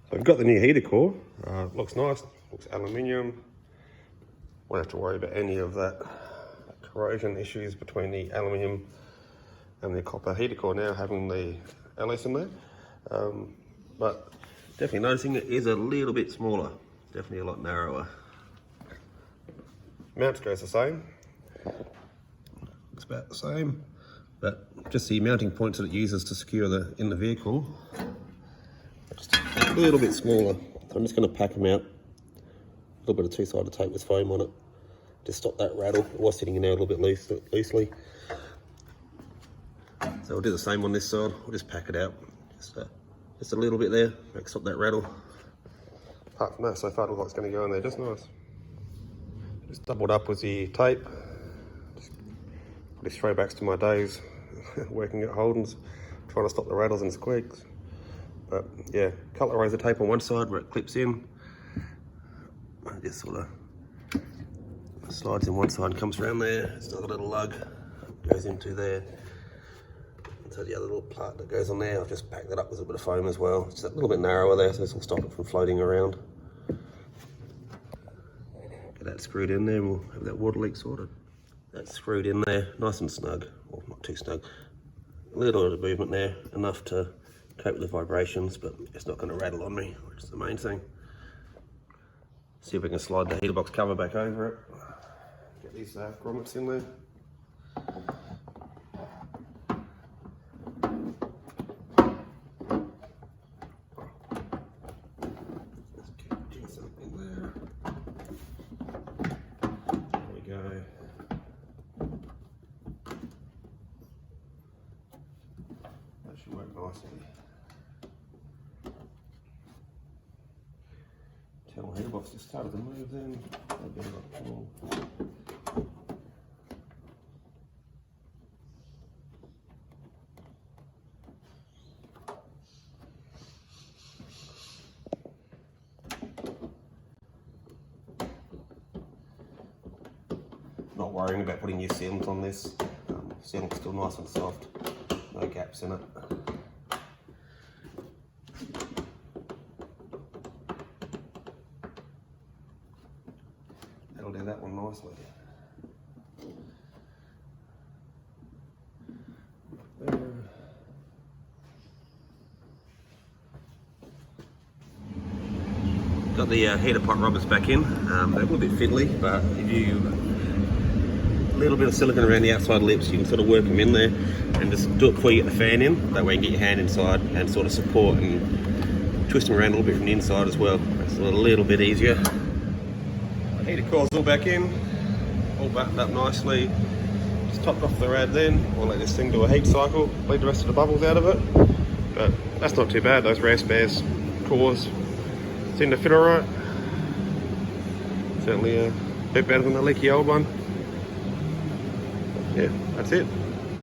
So we've got the new heater core. Looks nice, looks aluminium. Won't have to worry about any of that corrosion issues between the aluminium and the copper heater core now having the LS in there. But definitely noticing it is a little bit smaller, definitely a lot narrower. Mount goes the same. It's about the same, but just the mounting points that it uses to secure in the vehicle are just a little bit smaller. So I'm just going to pack them out. A little bit of two-sided tape with foam on it. Just stop that rattle. It was sitting in there a little bit loosely. So we'll do the same on this side. We'll just pack it out. Just a little bit there, stop that rattle. Apart from that, so far it looks like it's going to go in there just nice. Just doubled up with the tape. Just probably throwbacks to my days working at Holden's, trying to stop the rattles and squeaks. But yeah, a couple of rows of tape on one side where it clips in. It just sort of slides in one side and comes around there. It's got a little lug, goes into there. So the other little part that goes on there, I've just packed that up with a bit of foam as well. It's a little bit narrower there, so this will stop it from floating around. Get that screwed in there and we'll have that water leak sorted. That's screwed in there, nice and snug, well not too snug. A little bit of movement there, enough to cope with the vibrations, but it's not going to rattle on me, which is the main thing. See if we can slide the heater box cover back over it. Get these grommets in there. That should work nicely. Tell heater box just started to move then. A bit of a pull. Not worrying about putting new sealant on this. Sealant's still nice and soft, no gaps in it. That'll do that one nicely. Got the heater pot rubbers back in. They're a little bit fiddly, but if you a little bit of silicone around the outside lips, you can sort of work them in there and just do it before you get the fan in. That way you can get your hand inside and sort of support and twist them around a little bit from the inside as well. It's a little bit easier. The heater core's all back in, all buttoned up nicely. Just topped off the rad then. We'll let this thing do a heat cycle, bleed the rest of the bubbles out of it. But that's not too bad. Those Raspberries cores seem to fit alright. Certainly a bit better than the leaky old one. Yeah, that's it.